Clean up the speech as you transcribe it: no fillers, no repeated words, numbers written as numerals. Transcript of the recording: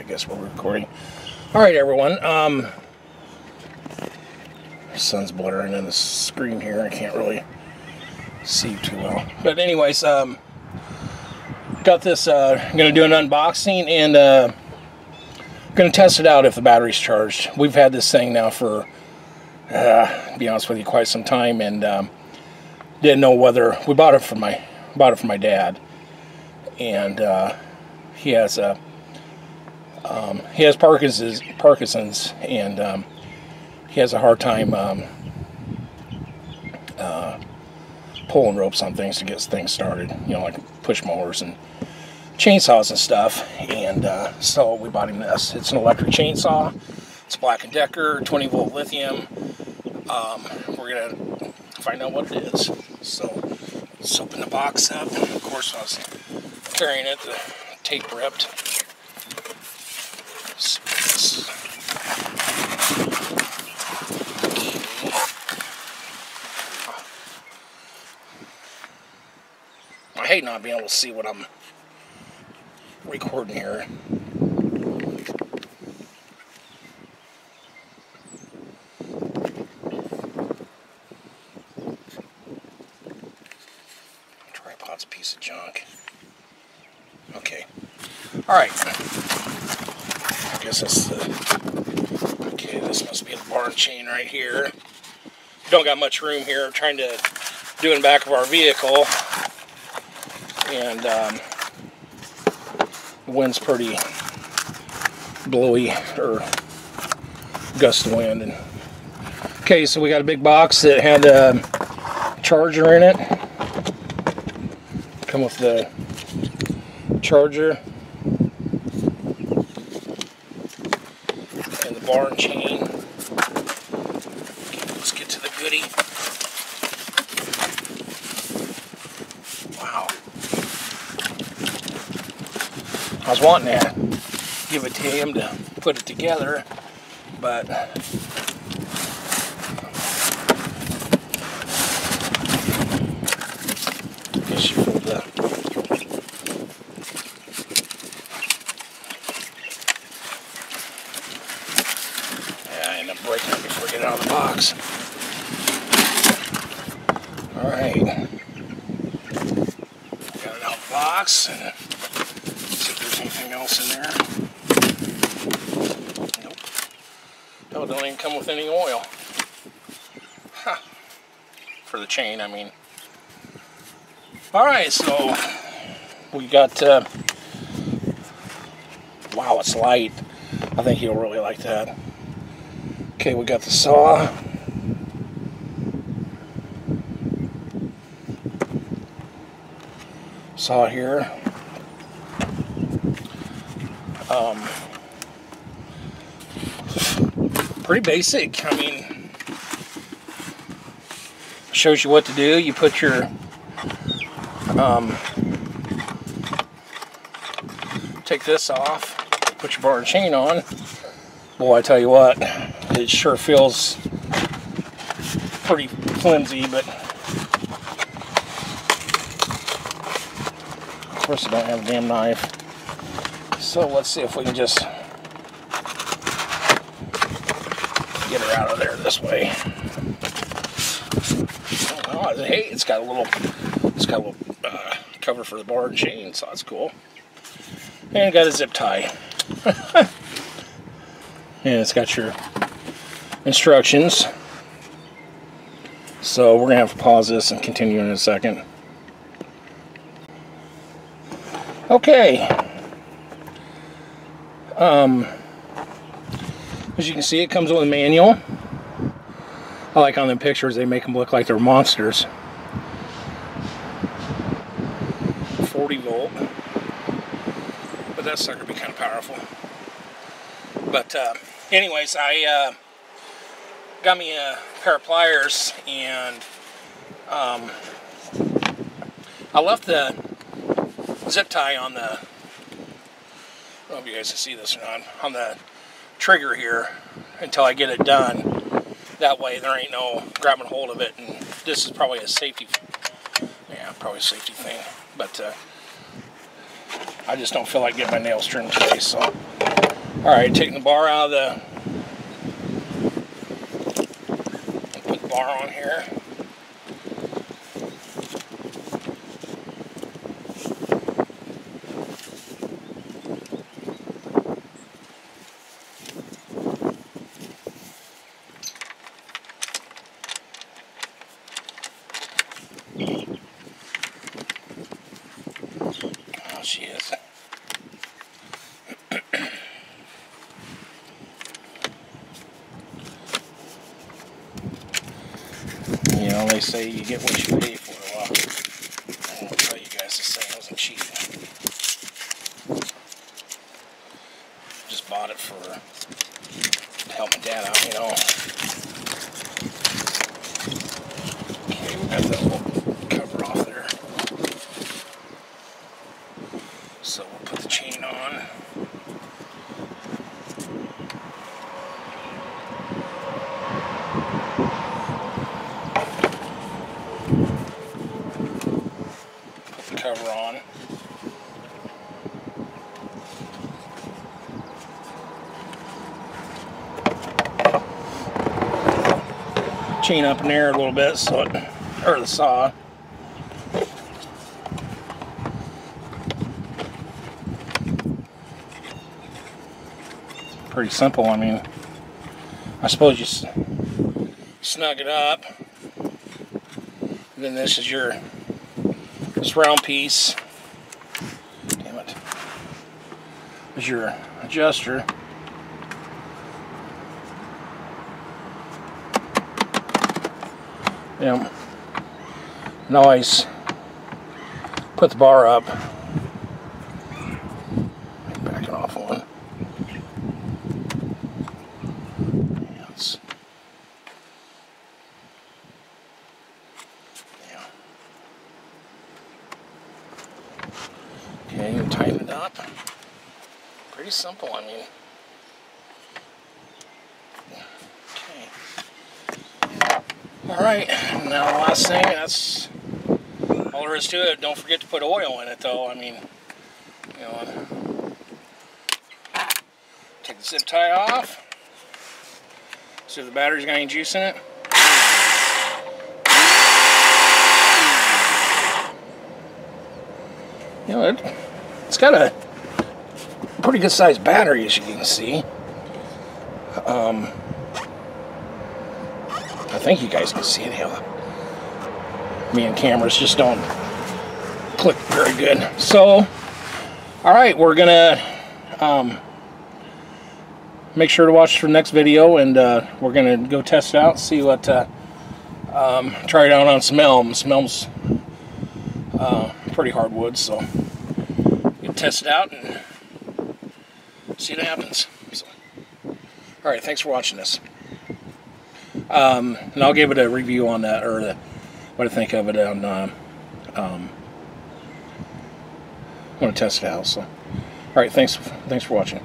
guess we're recording. Alright everyone, sun's blurring in the screen here. I can't really see too well. But anyways, got this, I'm going to do an unboxing and going to test it out if the battery's charged. We've had this thing now for, to be honest with you, quite some time, and didn't know whether, we bought it for my dad, and he has Parkinson's, and he has a hard time pulling ropes on things to get things started, you know, like push mowers and chainsaws and stuff. And so we bought him this. It's an electric chainsaw. It's Black & Decker, 20 volt lithium. We're gonna find out what it is. So let's open the box up. Of course, I was carrying it, the tape ripped. I hate not being able to see what I'm recording here. Tripod's a piece of junk. Okay. Alright. I guess that's the... Okay, this must be the barn chain right here. Don't got much room here. I'm trying to do in the back of our vehicle. And the wind's pretty blowy, or gust of wind. And okay, so we got a big box that had a charger in it. Come with the charger and the barn chain. Okay, let's get to the goodie. Wow. I was wanting to give it to him to put it together, but issue with the I end up breaking it before I get it out of the box. Alright. Got it out of the box. And see if there's anything else in there. Nope. Oh, it don't even come with any oil. Huh. For the chain, I mean. Alright, so we got, wow, it's light. I think he'll really like that. Okay, we got the saw. Saw here. Pretty basic. I mean, shows you what to do. You put your take this off, put your bar and chain on. Boy, I tell you what, it sure feels pretty flimsy, but of course I don't have a damn knife. So let's see if we can just get her out of there this way. Oh, hey, it's got a little cover for the bar and chain, so that's cool. And got a zip tie. And it's got your instructions. So we're gonna have to pause this and continue in a second. Okay. As you can see, it comes with a manual. I like on the pictures, they make them look like they're monsters. 40 volt. But that sucker be kind of powerful. But anyways, I got me a pair of pliers, and I left the zip tie on the, I don't know if you guys can see this or not, on the trigger here until I get it done. That way there ain't no grabbing hold of it, and this is probably a safety, yeah, probably a safety thing. But I just don't feel like getting my nails trimmed today, so Alright, taking the bar out of the... Put the bar on here. Oh, she is. You know, they say you get what you pay for. Well, I won't tell you guys this thing wasn't cheap. Just bought it for to help my dad out, you know. Okay, we got that little cover off there. So we'll put the chain on. Cover on. Chain up in there a little bit so it, or the saw. Pretty simple. I mean, I suppose you snug it up. And then this is your this round piece. Damn it. Is your adjuster. Yeah. And always put the bar up. Back it off one. Yes. Yeah. Okay, and tighten it up. Pretty simple, I mean. Okay. Alright, now the last thing, that's all there is to it. Don't forget to put oil in it though. I mean, you know, take the zip tie off. See if the battery's got any juice in it. You know, it's got a pretty good sized battery, as you can see. I think you guys can see it. Me and cameras just don't click very good. So, alright, we're gonna make sure to watch the next video, and we're gonna go test it out, see what try it out on some elm. Some elm's pretty hard wood, so we'll test it out and see what happens. So, alright, thanks for watching this. And I'll give it a review on that, or what I think of it on I'm going to test it out. So, alright, thanks for watching.